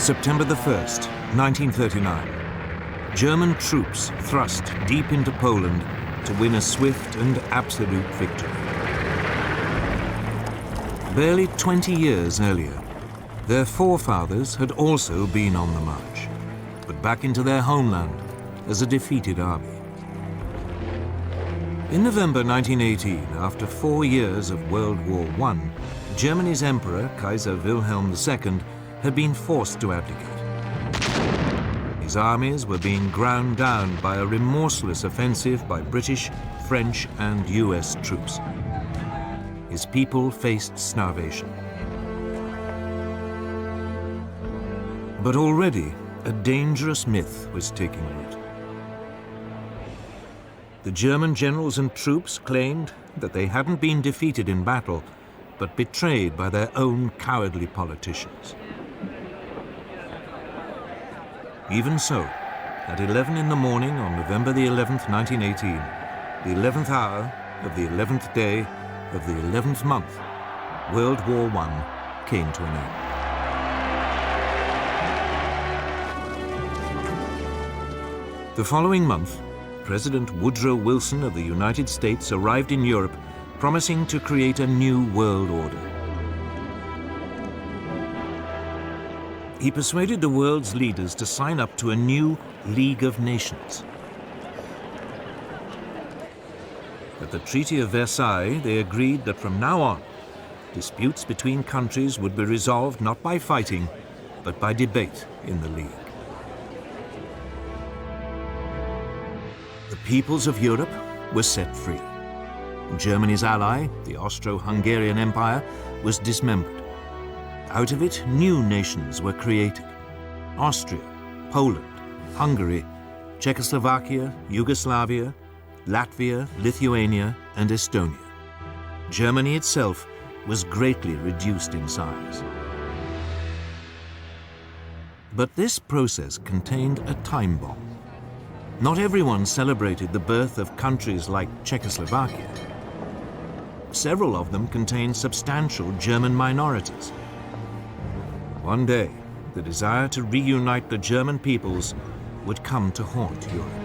September the 1st, 1939. German troops thrust deep into Poland to win a swift and absolute victory. Barely 20 years earlier, their forefathers had also been on the march, but back into their homeland as a defeated army. In November 1918, after 4 years of World War I, Germany's Emperor, Kaiser Wilhelm II, had been forced to abdicate. His armies were being ground down by a remorseless offensive by British, French, and US troops. His people faced starvation. But already, a dangerous myth was taking root. The German generals and troops claimed that they hadn't been defeated in battle, but betrayed by their own cowardly politicians. Even so, at 11 in the morning on November the 11th, 1918, the 11th hour of the 11th day of the 11th month, World War I came to an end. The following month, President Woodrow Wilson of the United States arrived in Europe, promising to create a new world order. He persuaded the world's leaders to sign up to a new League of Nations. At the Treaty of Versailles, they agreed that from now on, disputes between countries would be resolved not by fighting, but by debate in the League. The peoples of Europe were set free. Germany's ally, the Austro-Hungarian Empire, was dismembered. Out of it, new nations were created: Austria, Poland, Hungary, Czechoslovakia, Yugoslavia, Latvia, Lithuania, and Estonia. Germany itself was greatly reduced in size. But this process contained a time bomb. Not everyone celebrated the birth of countries like Czechoslovakia. Several of them contained substantial German minorities. One day, the desire to reunite the German peoples would come to haunt Europe.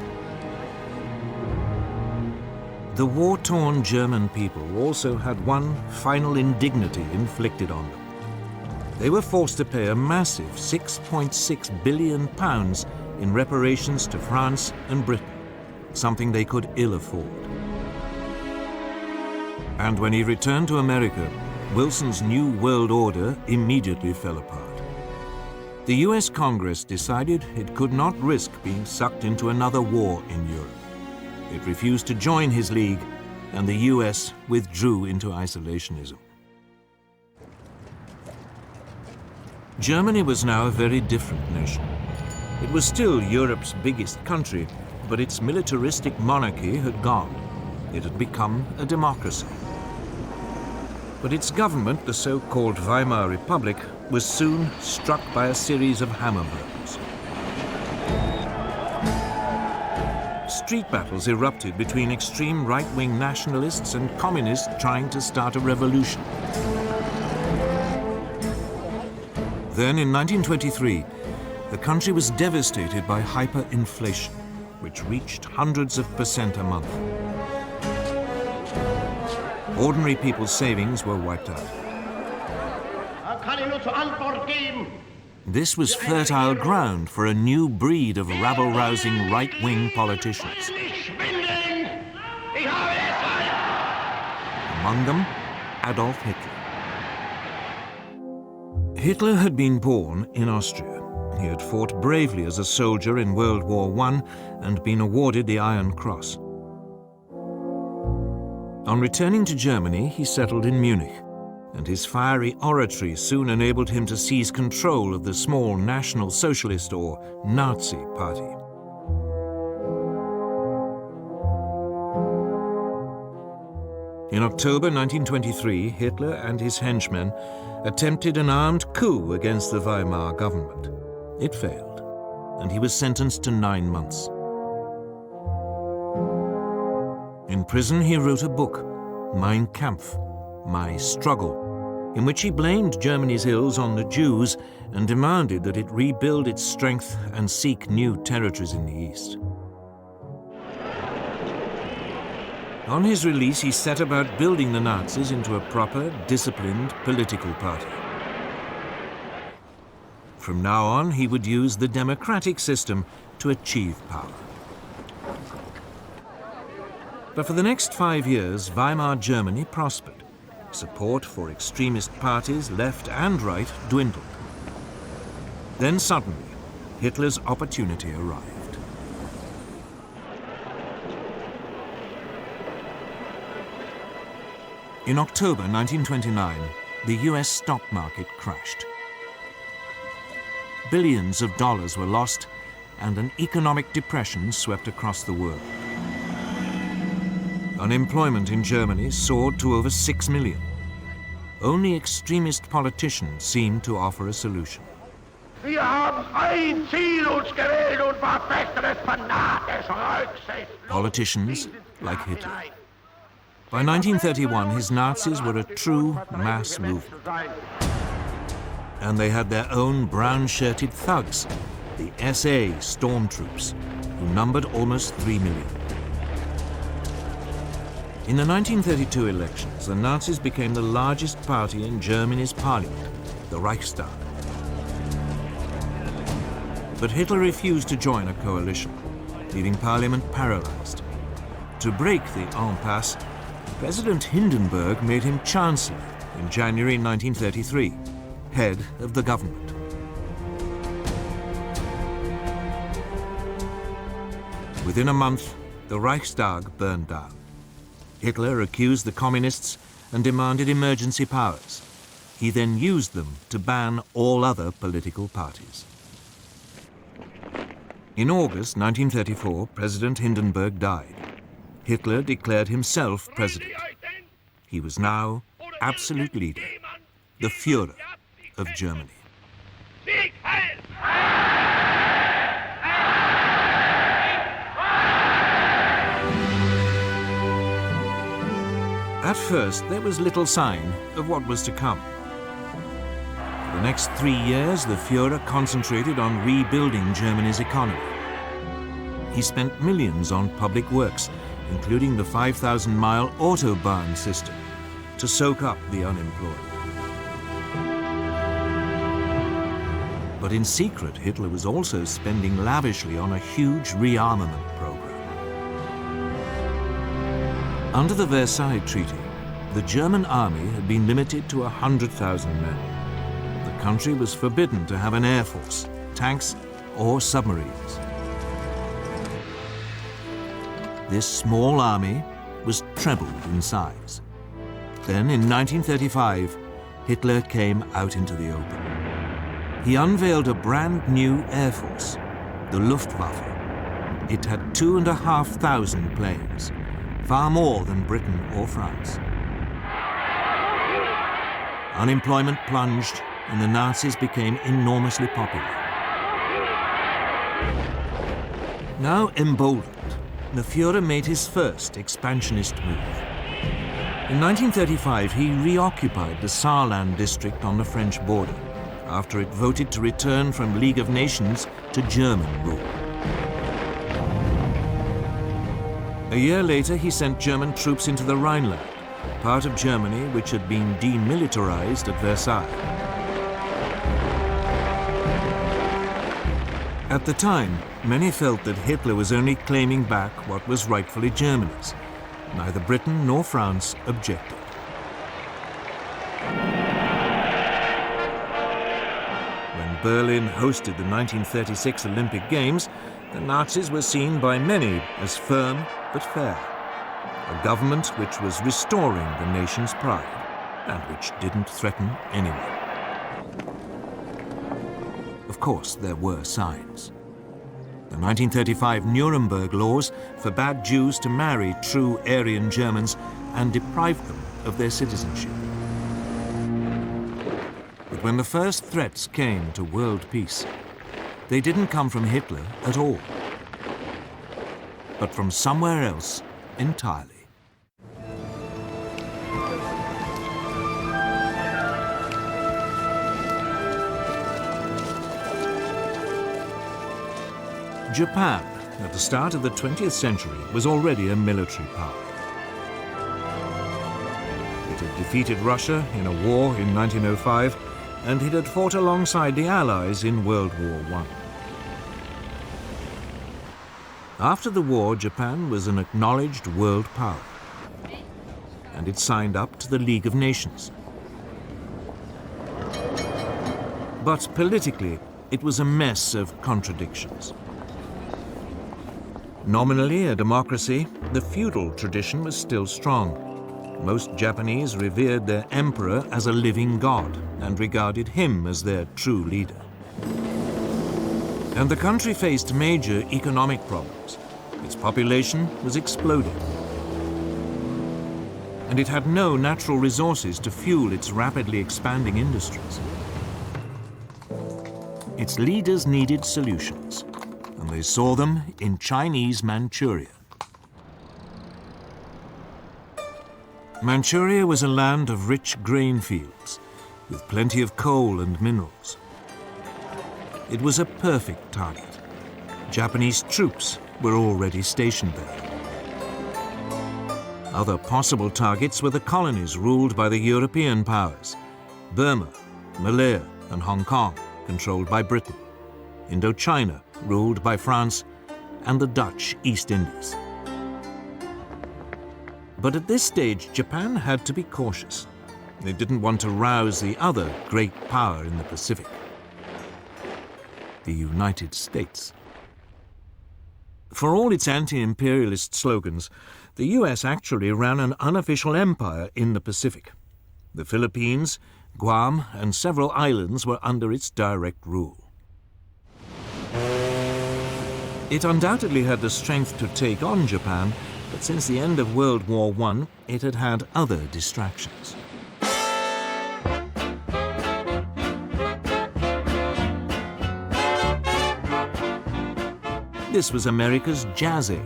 The war-torn German people also had one final indignity inflicted on them. They were forced to pay a massive £6.6 billion in reparations to France and Britain, something they could ill afford. And when he returned to America, Wilson's new world order immediately fell apart. The US Congress decided it could not risk being sucked into another war in Europe. It refused to join his league, and the US withdrew into isolationism. Germany was now a very different nation. It was still Europe's biggest country, but its militaristic monarchy had gone. It had become a democracy. But its government, the so-called Weimar Republic, was soon struck by a series of hammer blows. Street battles erupted between extreme right-wing nationalists and communists trying to start a revolution. Then, in 1923, the country was devastated by hyperinflation, which reached hundreds of % a month. Ordinary people's savings were wiped out. This was fertile ground for a new breed of rabble-rousing right-wing politicians. Among them, Adolf Hitler. Hitler had been born in Austria. He had fought bravely as a soldier in World War I and been awarded the Iron Cross. On returning to Germany, he settled in Munich, and his fiery oratory soon enabled him to seize control of the small National Socialist or Nazi Party. In October 1923, Hitler and his henchmen attempted an armed coup against the Weimar government. It failed, and he was sentenced to 9 months. In prison, he wrote a book, Mein Kampf, My Struggle, in which he blamed Germany's ills on the Jews and demanded that it rebuild its strength and seek new territories in the East. On his release, he set about building the Nazis into a proper, disciplined political party. From now on, he would use the democratic system to achieve power. But for the next 5 years, Weimar Germany prospered. Support for extremist parties, left and right, dwindled. Then suddenly, Hitler's opportunity arrived. In October 1929, the US stock market crashed. Billions of dollars were lost, and an economic depression swept across the world. Unemployment in Germany soared to over 6 million. Only extremist politicians seemed to offer a solution. Wir haben ein Ziel uns gewählt und verfechten es fanatisch rücksichtlos. Politicians like Hitler. By 1931, his Nazis were a true mass movement. And they had their own brown-shirted thugs, the SA stormtroops, who numbered almost 3 million. In the 1932 elections, the Nazis became the largest party in Germany's parliament, the Reichstag. But Hitler refused to join a coalition, leaving parliament paralyzed. To break the impasse, President Hindenburg made him chancellor in January 1933, head of the government. Within a month, the Reichstag burned down. Hitler accused the communists and demanded emergency powers. He then used them to ban all other political parties. In August 1934, President Hindenburg died. Hitler declared himself president. He was now absolute leader, the Führer of Germany. At first, there was little sign of what was to come. For the next 3 years, the Führer concentrated on rebuilding Germany's economy. He spent millions on public works, including the 5,000-mile Autobahn system, to soak up the unemployed. But in secret, Hitler was also spending lavishly on a huge rearmament program. Under the Versailles Treaty, the German army had been limited to 100,000 men. The country was forbidden to have an air force, tanks, or submarines. This small army was trebled in size. Then, in 1935, Hitler came out into the open. He unveiled a brand new air force, the Luftwaffe. It had 2,500 planes, far more than Britain or France. Unemployment plunged, and the Nazis became enormously popular. Now emboldened, the Führer made his first expansionist move. In 1935, he reoccupied the Saarland district on the French border, after it voted to return from League of Nations to German rule. A year later, he sent German troops into the Rhineland, part of Germany which had been demilitarized at Versailles. At the time, many felt that Hitler was only claiming back what was rightfully Germany's. Neither Britain nor France objected. When Berlin hosted the 1936 Olympic Games, the Nazis were seen by many as firm but fair, a government which was restoring the nation's pride and which didn't threaten anyone. Of course, there were signs. The 1935 Nuremberg laws forbade Jews to marry true Aryan Germans and deprived them of their citizenship. But when the first threats came to world peace, they didn't come from Hitler at all, but from somewhere else entirely. Japan, at the start of the 20th century, was already a military power. It had defeated Russia in a war in 1905, and it had fought alongside the Allies in World War I. After the war, Japan was an acknowledged world power, and it signed up to the League of Nations. But politically, it was a mess of contradictions. Nominally a democracy, the feudal tradition was still strong. Most Japanese revered their emperor as a living god and regarded him as their true leader. And the country faced major economic problems. Its population was exploding. And it had no natural resources to fuel its rapidly expanding industries. Its leaders needed solutions, and they saw them in Chinese Manchuria. Manchuria was a land of rich grain fields, with plenty of coal and minerals. It was a perfect target. Japanese troops were already stationed there. Other possible targets were the colonies ruled by the European powers: Burma, Malaya, and Hong Kong, controlled by Britain; Indochina, ruled by France; and the Dutch East Indies. But at this stage, Japan had to be cautious. They didn't want to rouse the other great power in the Pacific, the United States. For all its anti-imperialist slogans, the US actually ran an unofficial empire in the Pacific. The Philippines, Guam, and several islands were under its direct rule. It undoubtedly had the strength to take on Japan, but since the end of World War I, it had had other distractions. This was America's Jazz Age.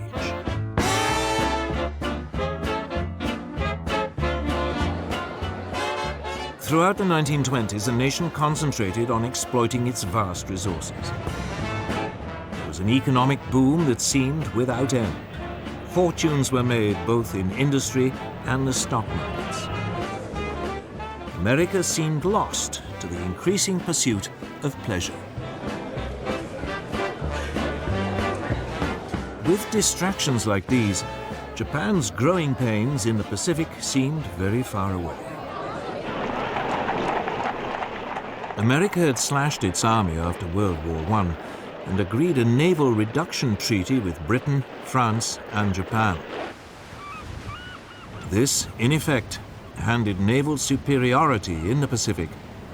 Throughout the 1920s, the nation concentrated on exploiting its vast resources. It was an economic boom that seemed without end. Fortunes were made both in industry and the stock markets. America seemed lost to the increasing pursuit of pleasure. With distractions like these, Japan's growing pains in the Pacific seemed very far away. America had slashed its army after World War I and agreed a naval reduction treaty with Britain, France, and Japan. This, in effect, handed naval superiority in the Pacific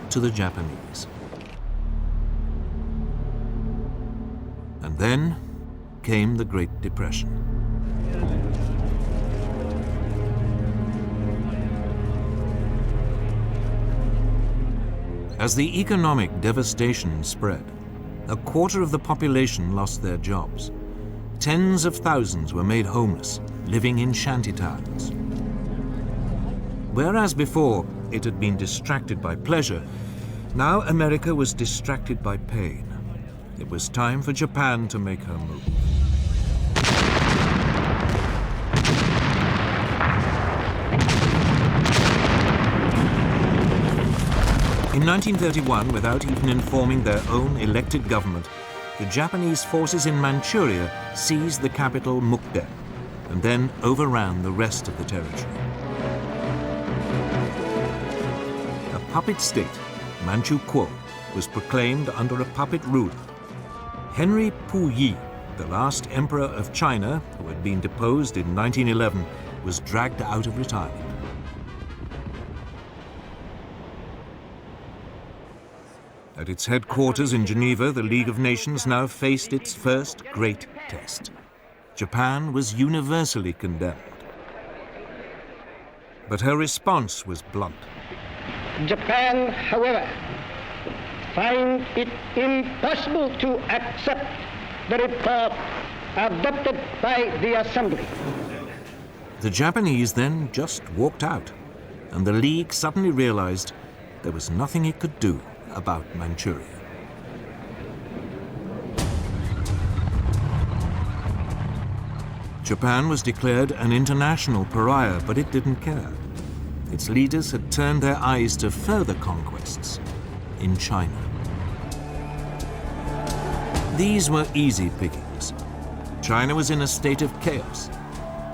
to the Japanese. And then came the Great Depression. As the economic devastation spread, a quarter of the population lost their jobs. Tens of thousands were made homeless, living in shantytowns. Whereas before it had been distracted by pleasure, now America was distracted by pain. It was time for Japan to make her move. In 1931, without even informing their own elected government, the Japanese forces in Manchuria seized the capital Mukden and then overran the rest of the territory. A puppet state, Manchukuo, was proclaimed under a puppet ruler. Henry Puyi, the last emperor of China, who had been deposed in 1911, was dragged out of retirement. At its headquarters in Geneva, the League of Nations now faced its first great test. Japan was universally condemned. But her response was blunt. Japan, however, finds it impossible to accept the report adopted by the Assembly. The Japanese then just walked out, and the League suddenly realized there was nothing it could do about Manchuria. Japan was declared an international pariah, but it didn't care. Its leaders had turned their eyes to further conquests in China. These were easy pickings. China was in a state of chaos.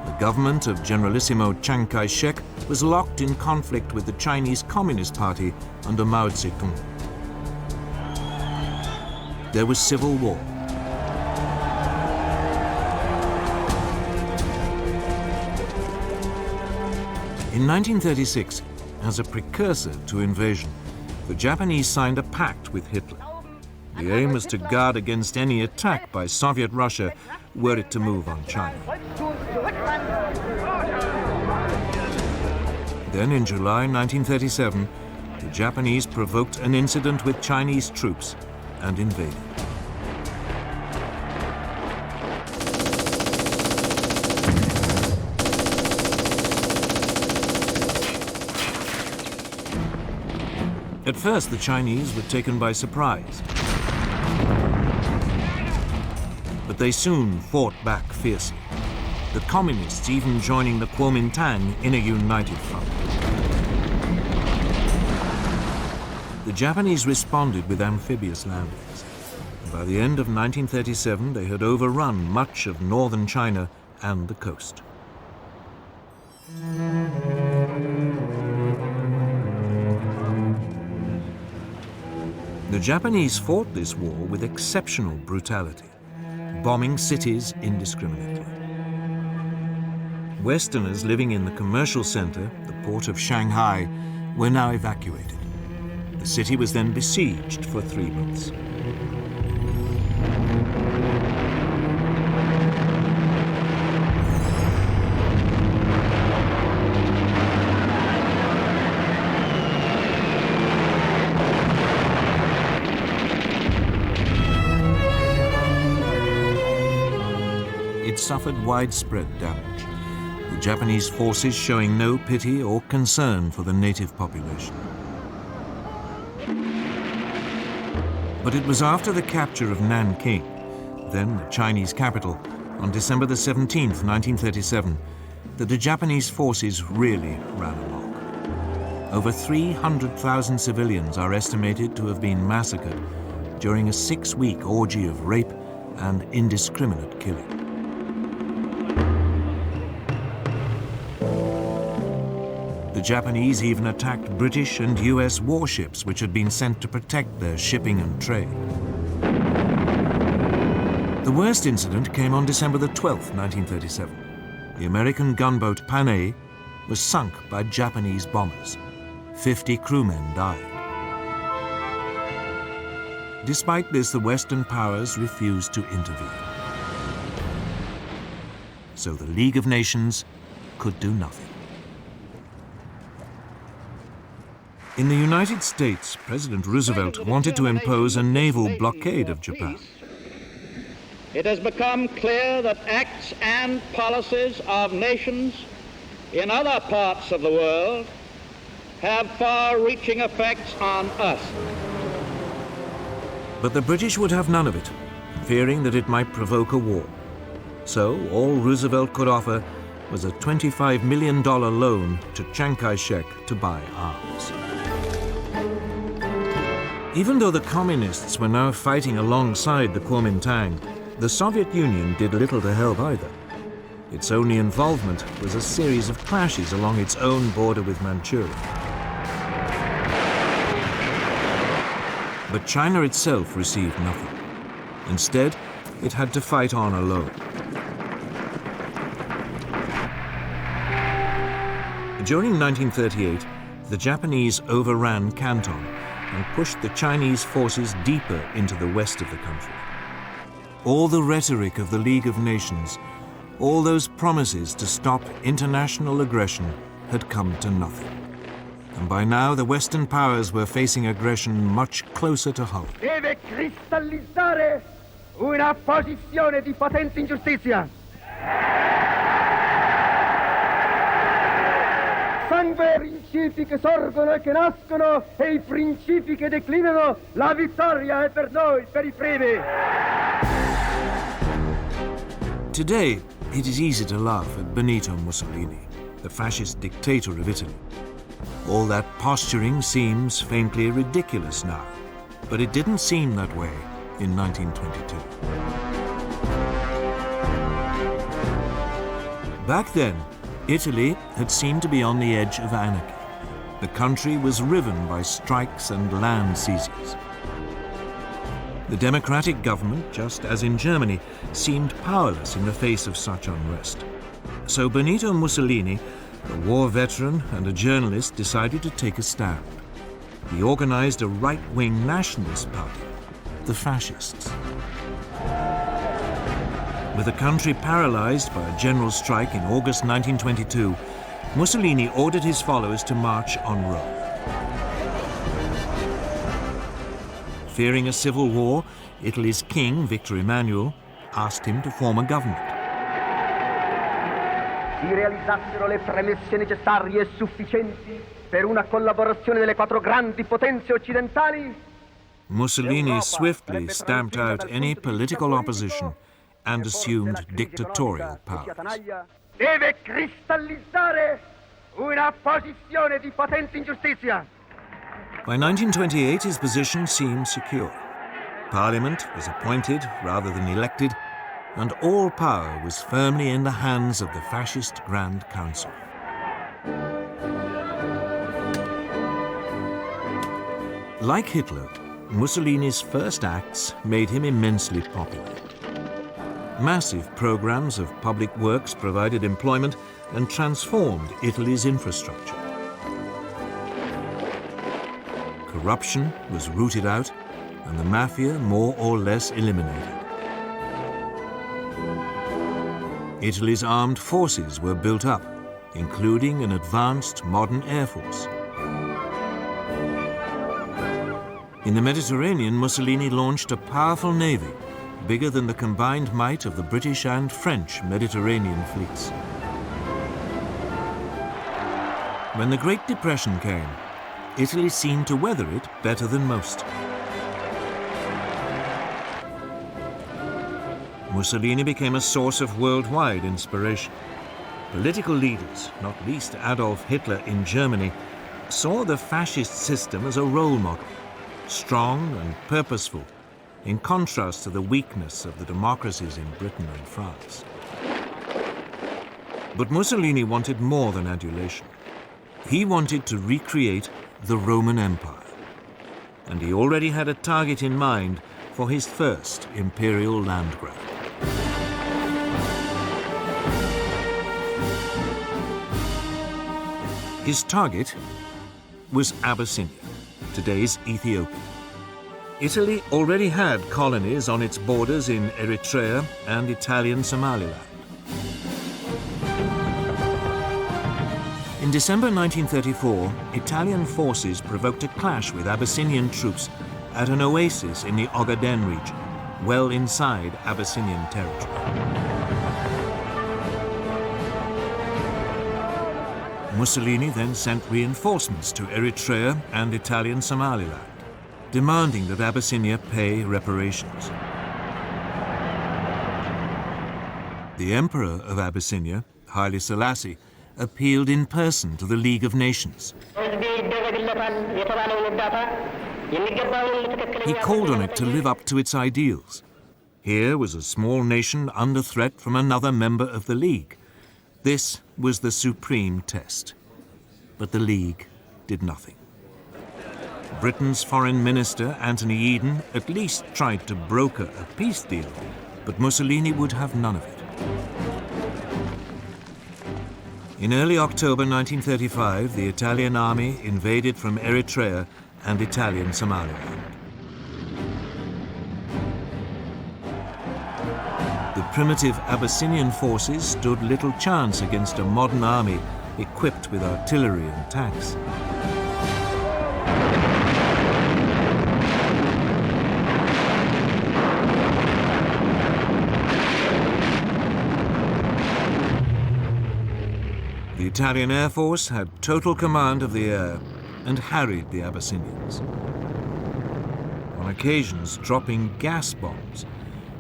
The government of Generalissimo Chiang Kai-shek was locked in conflict with the Chinese Communist Party under Mao Zedong. There was civil war. In 1936, as a precursor to invasion, the Japanese signed a pact with Hitler. The aim was to guard against any attack by Soviet Russia were it to move on China. Then in July 1937, the Japanese provoked an incident with Chinese troops and invaded. At first, the Chinese were taken by surprise. But they soon fought back fiercely, the communists even joining the Kuomintang in a united front. The Japanese responded with amphibious landings. And by the end of 1937, they had overrun much of northern China and the coast. The Japanese fought this war with exceptional brutality, bombing cities indiscriminately. Westerners living in the commercial center, the port of Shanghai, were now evacuated. The city was then besieged for 3 months. It suffered widespread damage, the Japanese forces showing no pity or concern for the native population. But it was after the capture of Nanking, then the Chinese capital, on December the 17th, 1937, that the Japanese forces really ran amok. Over 300,000 civilians are estimated to have been massacred during a 6-week orgy of rape and indiscriminate killing. The Japanese even attacked British and US warships which had been sent to protect their shipping and trade. The worst incident came on December the 12th, 1937. The American gunboat Panay was sunk by Japanese bombers. 50 crewmen died. Despite this, the Western powers refused to intervene. So the League of Nations could do nothing. In the United States, President Roosevelt wanted to impose a naval blockade of Japan. It has become clear that acts and policies of nations in other parts of the world have far-reaching effects on us. But the British would have none of it, fearing that it might provoke a war. So all Roosevelt could offer was a $25 million loan to Chiang Kai-shek to buy arms. Even though the communists were now fighting alongside the Kuomintang, the Soviet Union did little to help either. Its only involvement was a series of clashes along its own border with Manchuria. But China itself received nothing. Instead, it had to fight on alone. During 1938, the Japanese overran Canton and pushed the Chinese forces deeper into the west of the country. All the rhetoric of the League of Nations, all those promises to stop international aggression had come to nothing. And by now, the Western powers were facing aggression much closer to home. Deve cristallizzare una posizione di potente ingiustizia. Sangue principi che sorgono e che nascono e I principi che declinano, la vittoria è per noi, per I primi. Today, It is easy to laugh at Benito Mussolini, the fascist dictator of Italy. All that posturing seems faintly ridiculous now, but it didn't seem that way in 1922. Back then, Italy had seemed to be on the edge of anarchy. The country was riven by strikes and land seizures. The democratic government, just as in Germany, seemed powerless in the face of such unrest. So Benito Mussolini, a war veteran and a journalist, decided to take a stand. He organized a right-wing nationalist party, the Fascists. With the country paralyzed by a general strike in August 1922, Mussolini ordered his followers to march on Rome. Fearing a civil war, Italy's king, Victor Emmanuel, asked him to form a government. Si realizzassero le premesse necessarie e sufficienti per una collaborazione delle quattro grandi potenze occidentali, Mussolini swiftly stamped out any political opposition and assumed dictatorial powers. deve cristallizzare una posizione di potente ingiustizia. By 1928, his position seemed secure. Parliament was appointed rather than elected, and all power was firmly in the hands of the fascist Grand Council. Like Hitler, Mussolini's first acts made him immensely popular. Massive programs of public works provided employment and transformed Italy's infrastructure. Corruption was rooted out and the mafia more or less eliminated. Italy's armed forces were built up, including an advanced modern air force. In the Mediterranean, Mussolini launched a powerful navy, bigger than the combined might of the British and French Mediterranean fleets. When the Great Depression came, Italy seemed to weather it better than most. Mussolini became a source of worldwide inspiration. Political leaders, not least Adolf Hitler in Germany, saw the fascist system as a role model, strong and purposeful, in contrast to the weakness of the democracies in Britain and France. But Mussolini wanted more than adulation. He wanted to recreate the Roman Empire, and he already had a target in mind for his first imperial land grab. His target was Abyssinia, today's Ethiopia. Italy already had colonies on its borders in Eritrea and Italian Somaliland. In December 1934, Italian forces provoked a clash with Abyssinian troops at an oasis in the Ogaden region, well inside Abyssinian territory. Mussolini then sent reinforcements to Eritrea and Italian Somaliland, demanding that Abyssinia pay reparations. The Emperor of Abyssinia, Haile Selassie, appealed in person to the League of Nations. He called on it to live up to its ideals. Here was a small nation under threat from another member of the League. This was the supreme test. But the League did nothing. Britain's Foreign Minister, Anthony Eden, at least tried to broker a peace deal, but Mussolini would have none of it. In early October 1935, the Italian army invaded from Eritrea and Italian Somaliland. The primitive Abyssinian forces stood little chance against a modern army equipped with artillery and tanks. The Italian Air Force had total command of the air and harried the Abyssinians, on occasions dropping gas bombs,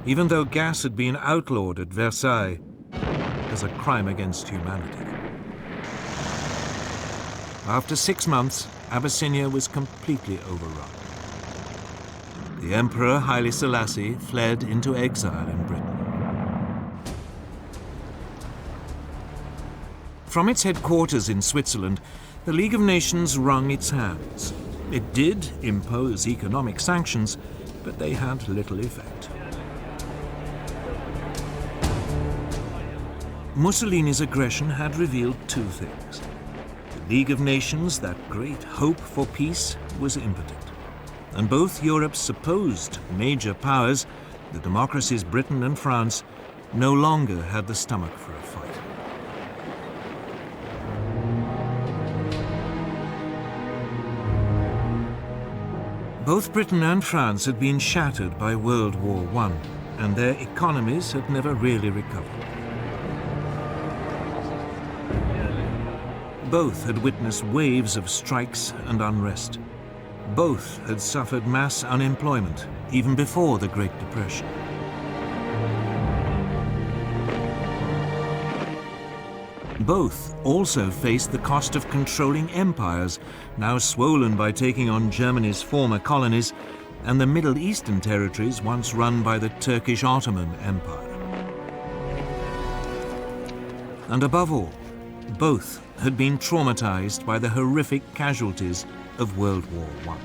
even though gas had been outlawed at Versailles. as a crime against humanity. After 6 months, Abyssinia was completely overrun. The Emperor Haile Selassie fled into exile in Britain. From its headquarters in Switzerland, the League of Nations wrung its hands. It did impose economic sanctions, but they had little effect. Mussolini's aggression had revealed two things. The League of Nations, that great hope for peace, was impotent. And both Europe's supposed major powers, the democracies Britain and France, no longer had the stomach for a fight. Both Britain and France had been shattered by World War I, and their economies had never really recovered. Both had witnessed waves of strikes and unrest. Both had suffered mass unemployment, even before the Great Depression. Both also faced the cost of controlling empires, now swollen by taking on Germany's former colonies and the Middle Eastern territories once run by the Turkish Ottoman Empire. And above all, both had been traumatized by the horrific casualties of World War I.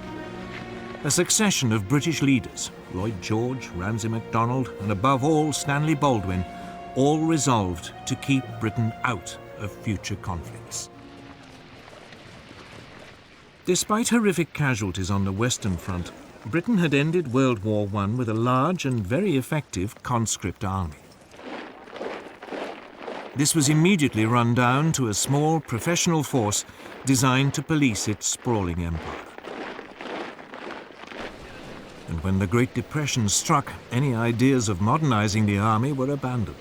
A succession of British leaders, Lloyd George, Ramsay MacDonald, and above all Stanley Baldwin, all resolved to keep Britain out of future conflicts. Despite horrific casualties on the Western Front, Britain had ended World War I with a large and very effective conscript army. This was immediately run down to a small professional force designed to police its sprawling empire. And when the Great Depression struck, any ideas of modernizing the army were abandoned.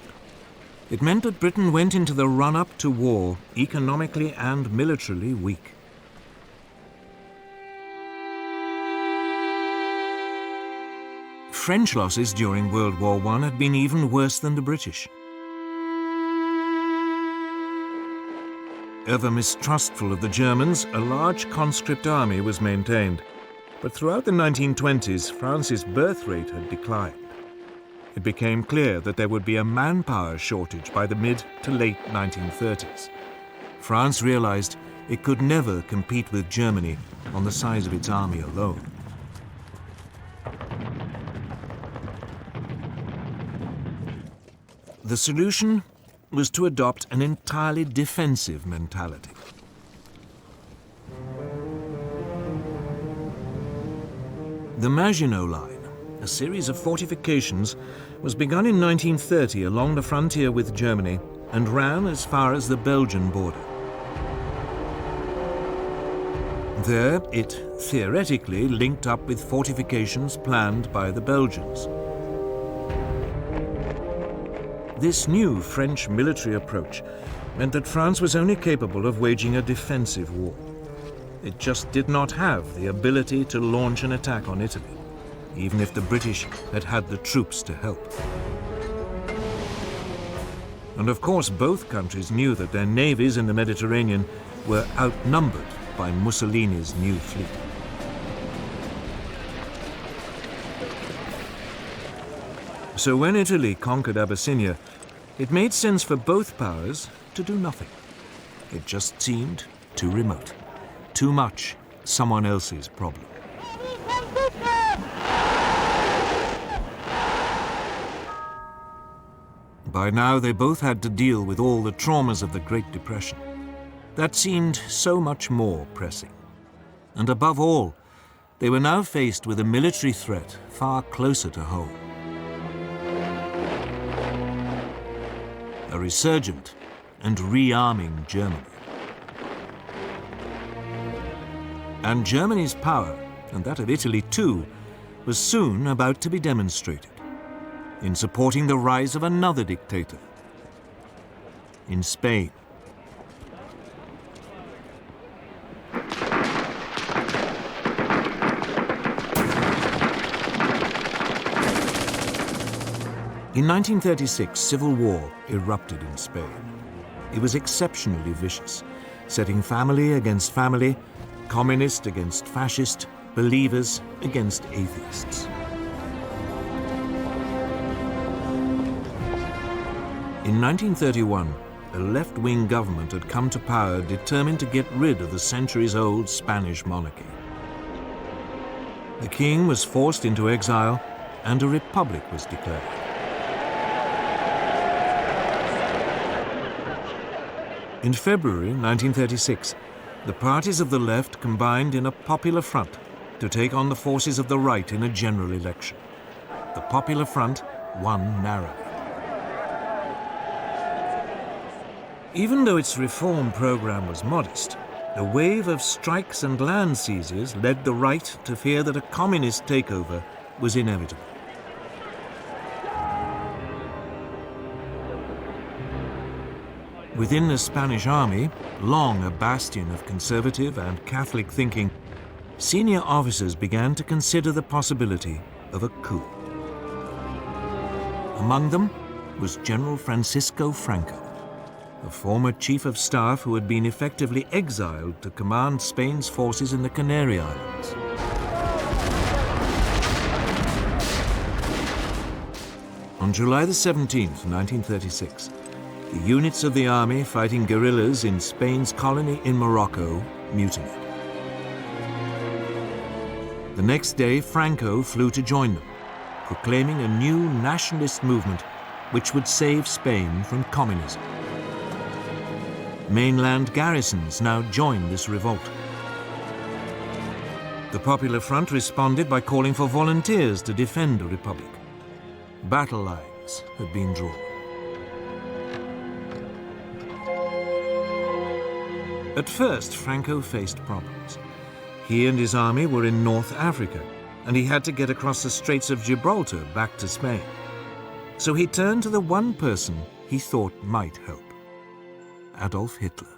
It meant that Britain went into the run-up to war economically and militarily weak. French losses during World War I had been even worse than the British. Ever mistrustful of the Germans, a large conscript army was maintained. But throughout the 1920s, France's birth rate had declined. It became clear that there would be a manpower shortage by the mid to late 1930s. France realized it could never compete with Germany on the size of its army alone. The solution was to adopt an entirely defensive mentality. The Maginot Line, a series of fortifications, was begun in 1930 along the frontier with Germany and ran as far as the Belgian border. There, it theoretically linked up with fortifications planned by the Belgians. This new French military approach meant that France was only capable of waging a defensive war. It just did not have the ability to launch an attack on Italy, even if the British had had the troops to help. And of course, both countries knew that their navies in the Mediterranean were outnumbered by Mussolini's new fleet. So when Italy conquered Abyssinia, it made sense for both powers to do nothing. It just seemed too remote, too much someone else's problem. By now, they both had to deal with all the traumas of the Great Depression. That seemed so much more pressing. And above all, they were now faced with a military threat far closer to home. A resurgent and rearming Germany. And Germany's power, and that of Italy too, was soon about to be demonstrated in supporting the rise of another dictator in Spain. In 1936, civil war erupted in Spain. It was exceptionally vicious, setting family against family, communist against fascist, believers against atheists. In 1931, a left-wing government had come to power determined to get rid of the centuries-old Spanish monarchy. The king was forced into exile and a republic was declared. In February 1936, the parties of the left combined in a popular front to take on the forces of the right in a general election. The Popular Front won narrowly. Even though its reform program was modest, a wave of strikes and land seizures led the right to fear that a communist takeover was inevitable. Within the Spanish army, long a bastion of conservative and Catholic thinking, senior officers began to consider the possibility of a coup. Among them was General Francisco Franco, a former chief of staff who had been effectively exiled to command Spain's forces in the Canary Islands. On July the 17th, 1936, the units of the army fighting guerrillas in Spain's colony in Morocco mutinied. The next day, Franco flew to join them, proclaiming a new nationalist movement which would save Spain from communism. Mainland garrisons now joined this revolt. The Popular Front responded by calling for volunteers to defend the republic. Battle lines had been drawn. At first, Franco faced problems. He and his army were in North Africa, and he had to get across the Straits of Gibraltar back to Spain. So he turned to the one person he thought might help: Adolf Hitler.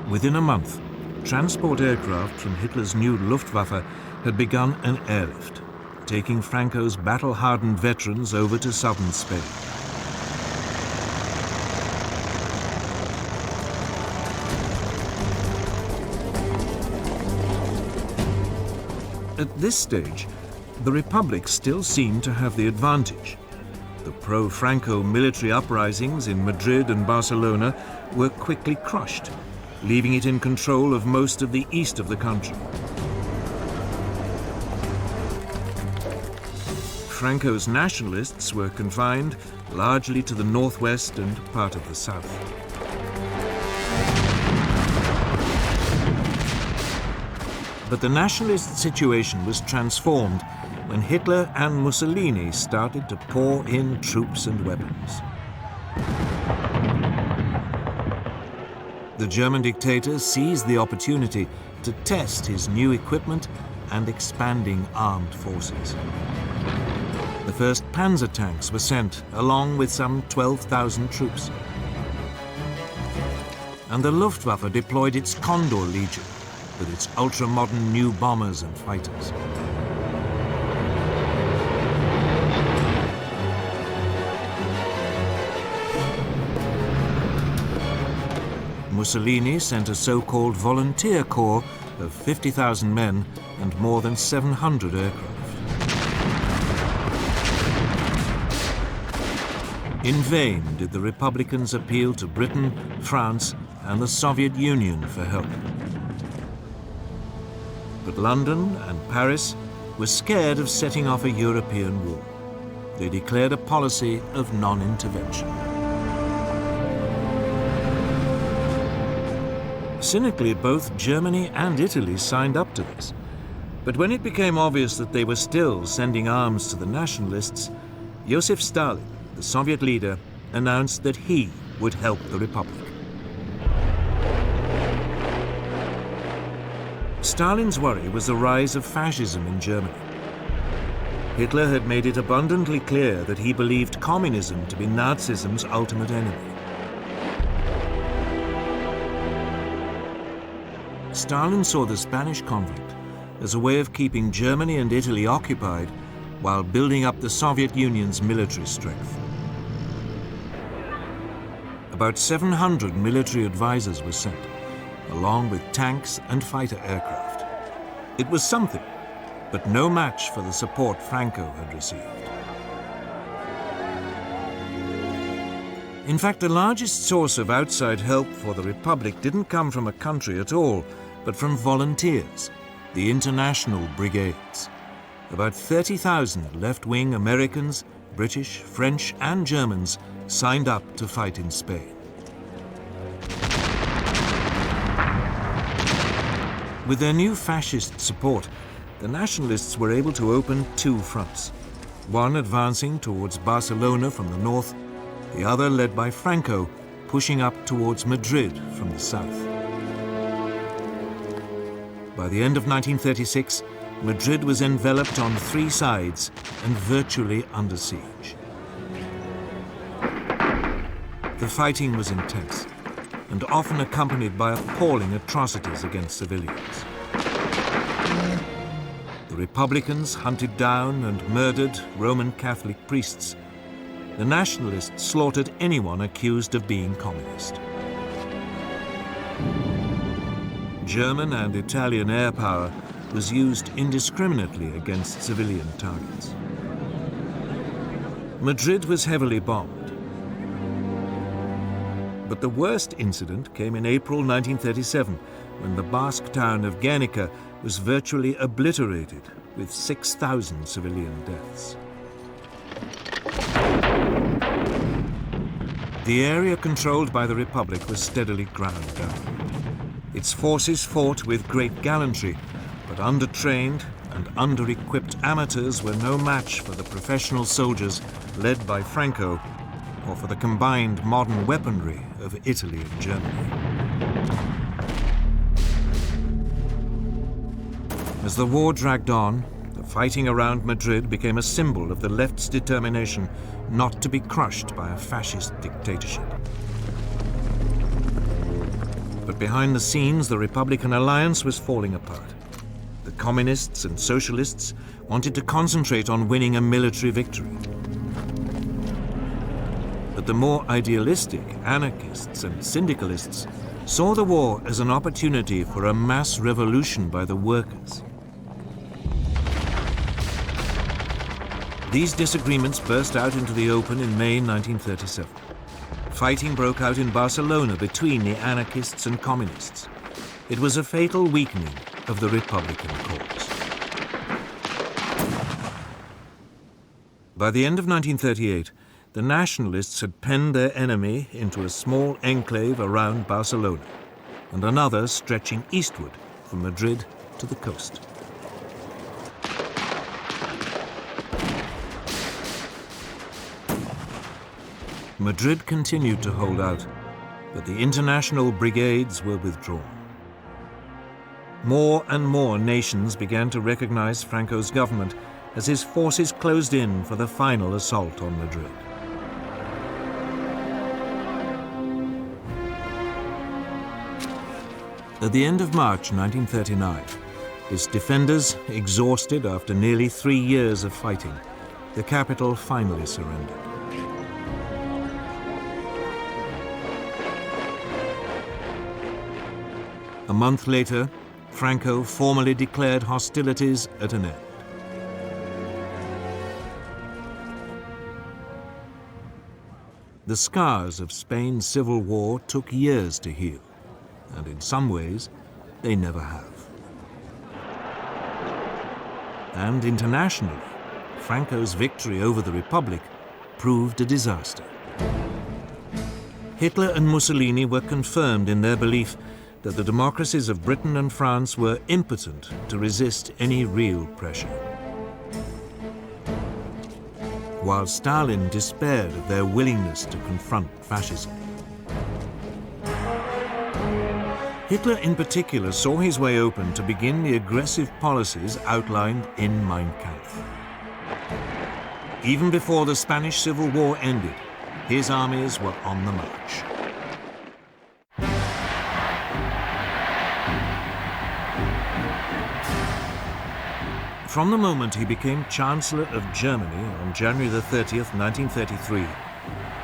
Within a month, transport aircraft from Hitler's new Luftwaffe had begun an airlift, taking Franco's battle-hardened veterans over to southern Spain. At this stage, the Republic still seemed to have the advantage. The pro-Franco military uprisings in Madrid and Barcelona were quickly crushed, leaving it in control of most of the east of the country. Franco's nationalists were confined largely to the northwest and part of the south. But the nationalist situation was transformed when Hitler and Mussolini started to pour in troops and weapons. The German dictator seized the opportunity to test his new equipment and expanding armed forces. The first panzer tanks were sent, along with some 12,000 troops. And the Luftwaffe deployed its Condor Legion, with its ultra-modern new bombers and fighters. Mussolini sent a so-called volunteer corps of 50,000 men and more than 700 aircraft. In vain did the Republicans appeal to Britain, France, and the Soviet Union for help. But London and Paris were scared of setting off a European war. They declared a policy of non-intervention. Cynically, both Germany and Italy signed up to this. But when it became obvious that they were still sending arms to the nationalists, Joseph Stalin, the Soviet leader, announced that he would help the Republic. Stalin's worry was the rise of fascism in Germany. Hitler had made it abundantly clear that he believed communism to be Nazism's ultimate enemy. Stalin saw the Spanish conflict as a way of keeping Germany and Italy occupied while building up the Soviet Union's military strength. About 700 military advisors were sent, along with tanks and fighter aircraft. It was something, but no match for the support Franco had received. In fact, the largest source of outside help for the Republic didn't come from a country at all, but from volunteers, the international brigades. About 30,000 left-wing Americans, British, French, and Germans signed up to fight in Spain. With their new fascist support, the nationalists were able to open two fronts, one advancing towards Barcelona from the north, the other led by Franco, pushing up towards Madrid from the south. By the end of 1936, Madrid was enveloped on three sides and virtually under siege. The fighting was intense and often accompanied by appalling atrocities against civilians. The Republicans hunted down and murdered Roman Catholic priests. The nationalists slaughtered anyone accused of being communist. German and Italian air power was used indiscriminately against civilian targets. Madrid was heavily bombed. But the worst incident came in April 1937, when the Basque town of Guernica was virtually obliterated, with 6,000 civilian deaths. The area controlled by the Republic was steadily ground down. Its forces fought with great gallantry, but undertrained and under-equipped amateurs were no match for the professional soldiers led by Franco, or for the combined modern weaponry of Italy and Germany. As the war dragged on, the fighting around Madrid became a symbol of the left's determination not to be crushed by a fascist dictatorship. But behind the scenes, the Republican alliance was falling apart. The communists and socialists wanted to concentrate on winning a military victory. But the more idealistic anarchists and syndicalists saw the war as an opportunity for a mass revolution by the workers. These disagreements burst out into the open in May 1937. Fighting broke out in Barcelona between the anarchists and communists. It was a fatal weakening of the Republican cause. By the end of 1938, the nationalists had penned their enemy into a small enclave around Barcelona, and another stretching eastward from Madrid to the coast. Madrid continued to hold out, but the international brigades were withdrawn. More and more nations began to recognize Franco's government as his forces closed in for the final assault on Madrid. At the end of March 1939, its defenders, exhausted after nearly 3 years of fighting, the capital finally surrendered. A month later, Franco formally declared hostilities at an end. The scars of Spain's civil war took years to heal, and in some ways, they never have. And internationally, Franco's victory over the Republic proved a disaster. Hitler and Mussolini were confirmed in their belief that the democracies of Britain and France were impotent to resist any real pressure. While Stalin despaired of their willingness to confront fascism. Hitler in particular saw his way open to begin the aggressive policies outlined in Mein Kampf. Even before the Spanish Civil War ended, his armies were on the march. From the moment he became Chancellor of Germany on January the 30th, 1933,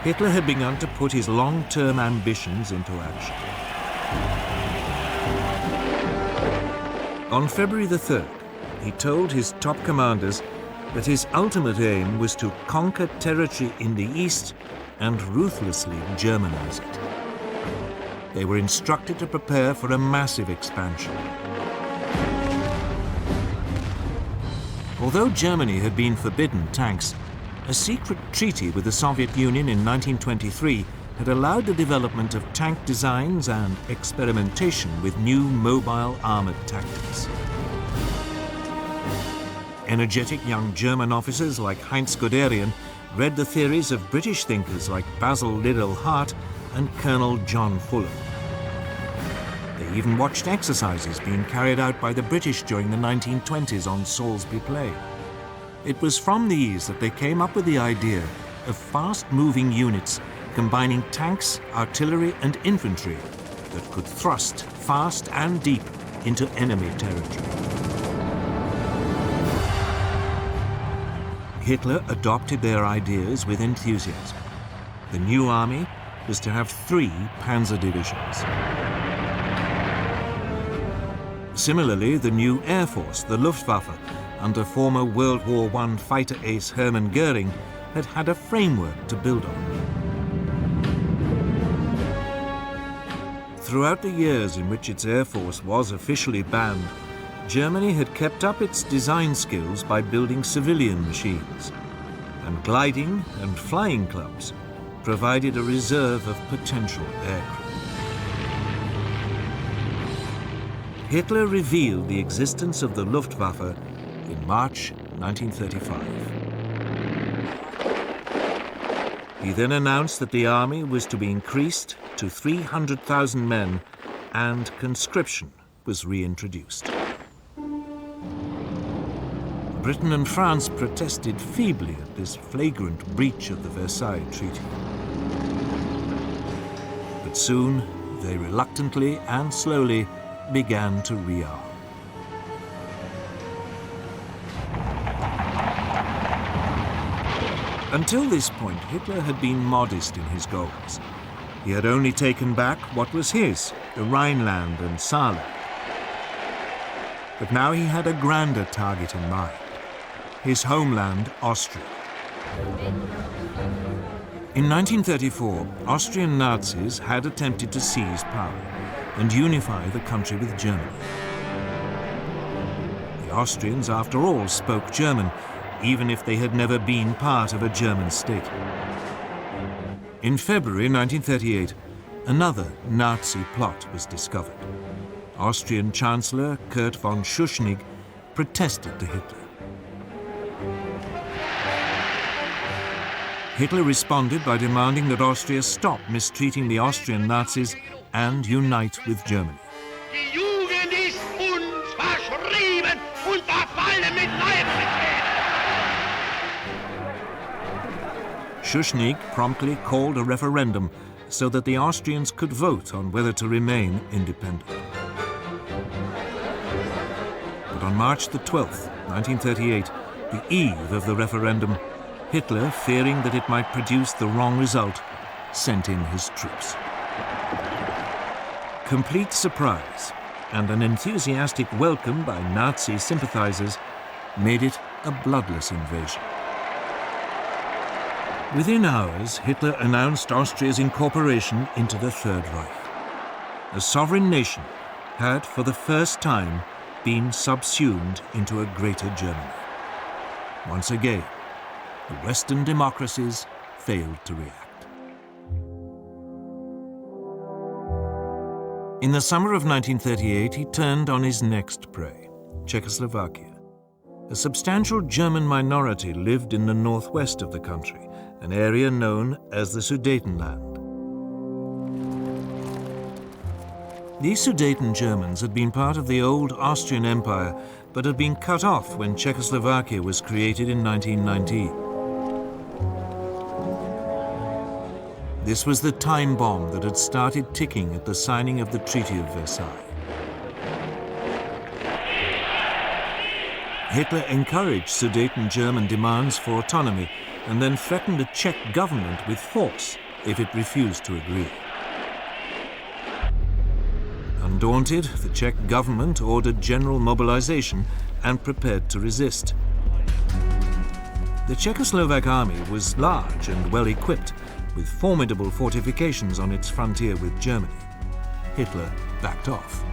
Hitler had begun to put his long-term ambitions into action. On February the 3rd, he told his top commanders that his ultimate aim was to conquer territory in the east and ruthlessly Germanize it. They were instructed to prepare for a massive expansion. Although Germany had been forbidden tanks, a secret treaty with the Soviet Union in 1923 had allowed the development of tank designs and experimentation with new mobile armored tactics. Energetic young German officers like Heinz Guderian read the theories of British thinkers like Basil Liddell Hart and Colonel John Fuller. They even watched exercises being carried out by the British during the 1920s on Salisbury Plain. It was from these that they came up with the idea of fast-moving units combining tanks, artillery and infantry that could thrust fast and deep into enemy territory. Hitler adopted their ideas with enthusiasm. The new army was to have 3 panzer divisions. Similarly, the new Air Force, the Luftwaffe, under former World War I fighter ace Hermann Goering, had a framework to build on. Throughout the years in which its Air Force was officially banned, Germany had kept up its design skills by building civilian machines, and gliding and flying clubs provided a reserve of potential aircraft. Hitler revealed the existence of the Luftwaffe in March 1935. He then announced that the army was to be increased to 300,000 men and conscription was reintroduced. Britain and France protested feebly at this flagrant breach of the Versailles Treaty. But soon, they reluctantly and slowly began to rearm. Until this point, Hitler had been modest in his goals. He had only taken back what was his, the Rhineland and Saarland. But now he had a grander target in mind, his homeland, Austria. In 1934, Austrian Nazis had attempted to seize power and unify the country with Germany. The Austrians, after all, spoke German, even if they had never been part of a German state. In February 1938, another Nazi plot was discovered. Austrian Chancellor Kurt von Schuschnigg protested to Hitler. Hitler responded by demanding that Austria stop mistreating the Austrian Nazis and unite with Germany. Die Jugend ist uns verschrieben und verfallen mit Leibesgeschehen. Schuschnigg promptly called a referendum so that the Austrians could vote on whether to remain independent. But on March the 12th, 1938, the eve of the referendum, Hitler, fearing that it might produce the wrong result, sent in his troops. Complete surprise and an enthusiastic welcome by Nazi sympathizers made it a bloodless invasion. Within hours, Hitler announced Austria's incorporation into the Third Reich. A sovereign nation had, for the first time, been subsumed into a greater Germany. Once again, the Western democracies failed to react. In the summer of 1938, he turned on his next prey, Czechoslovakia. A substantial German minority lived in the northwest of the country, an area known as the Sudetenland. These Sudeten Germans had been part of the old Austrian Empire, but had been cut off when Czechoslovakia was created in 1919. This was the time bomb that had started ticking at the signing of the Treaty of Versailles. Hitler encouraged Sudeten German demands for autonomy and then threatened the Czech government with force if it refused to agree. Undaunted, the Czech government ordered general mobilization and prepared to resist. The Czechoslovak army was large and well equipped, with formidable fortifications on its frontier with Germany. Hitler backed off.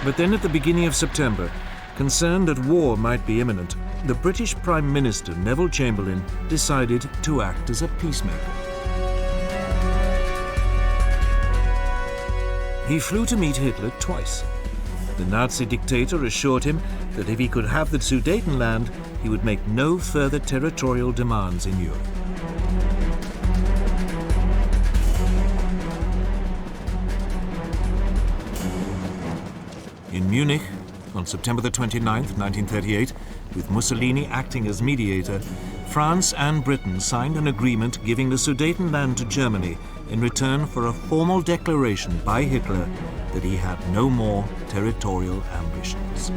But then at the beginning of September, concerned that war might be imminent, the British Prime Minister Neville Chamberlain decided to act as a peacemaker. He flew to meet Hitler twice. The Nazi dictator assured him that if he could have the Sudetenland, he would make no further territorial demands in Europe. In Munich, on September the 29th, 1938, with Mussolini acting as mediator, France and Britain signed an agreement giving the Sudetenland to Germany in return for a formal declaration by Hitler that he had no more territorial ambitions.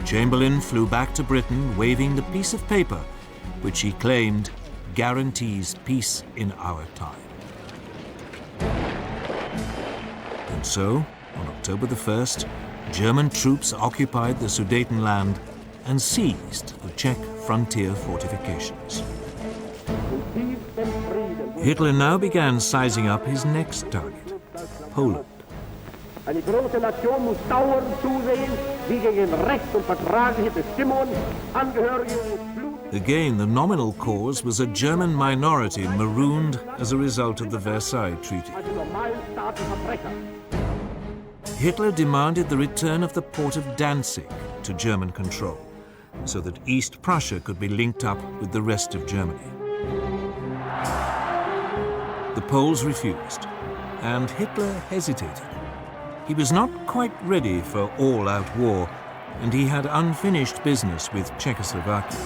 Chamberlain flew back to Britain waving the piece of paper, which he claimed guarantees peace in our time. And so, on October the 1st, German troops occupied the Sudetenland and seized the Czech frontier fortifications. Hitler now began sizing up his next target, Poland. Eine große Nation muss dauernd zusehen, wie gegen Recht und vertragliche Bestimmungen Angehörige Blut. Again, the nominal cause was a German minority marooned as a result of the Versailles Treaty. Hitler demanded the return of the port of Danzig to German control, so that East Prussia could be linked up with the rest of Germany. The Poles refused, and Hitler hesitated. He was not quite ready for all-out war, and he had unfinished business with Czechoslovakia.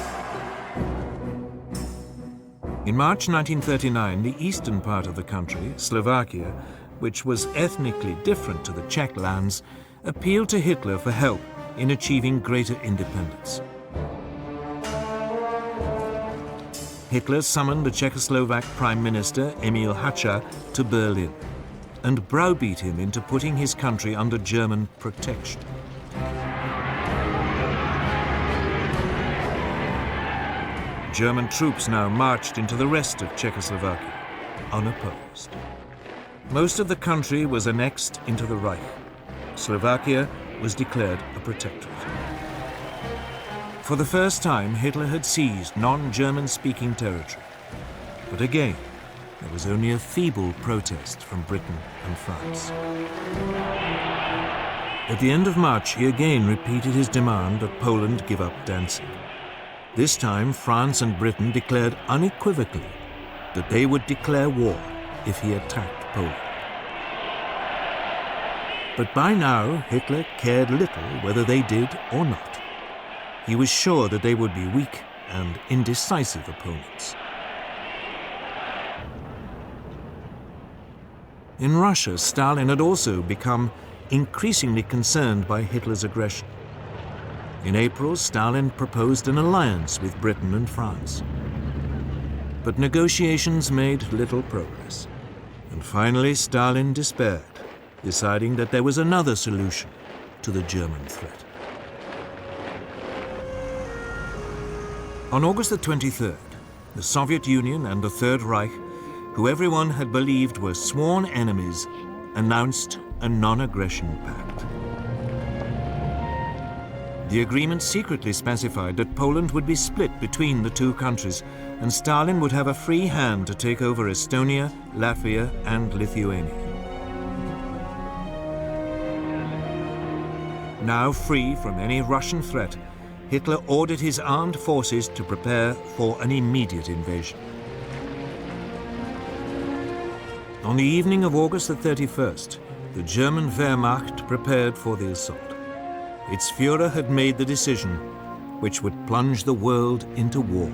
In March 1939, the eastern part of the country, Slovakia, which was ethnically different to the Czech lands, appealed to Hitler for help in achieving greater independence. Hitler summoned the Czechoslovak Prime Minister Emil Hácha to Berlin and browbeat him into putting his country under German protection. German troops now marched into the rest of Czechoslovakia, unopposed. Most of the country was annexed into the Reich. Slovakia was declared a protectorate. For the first time, Hitler had seized non-German-speaking territory. But again, there was only a feeble protest from Britain and France. At the end of March, he again repeated his demand that Poland give up Danzig. This time, France and Britain declared unequivocally that they would declare war if he attacked Poland. But by now, Hitler cared little whether they did or not. He was sure that they would be weak and indecisive opponents. In Russia, Stalin had also become increasingly concerned by Hitler's aggression. In April, Stalin proposed an alliance with Britain and France. But negotiations made little progress. And finally, Stalin despaired, deciding that there was another solution to the German threat. On August the 23rd, the Soviet Union and the Third Reich, who everyone had believed were sworn enemies, announced a non-aggression pact. The agreement secretly specified that Poland would be split between the two countries, and Stalin would have a free hand to take over Estonia, Latvia, and Lithuania. Now free from any Russian threat, Hitler ordered his armed forces to prepare for an immediate invasion. On the evening of August the 31st, the German Wehrmacht prepared for the assault. Its Führer had made the decision which would plunge the world into war.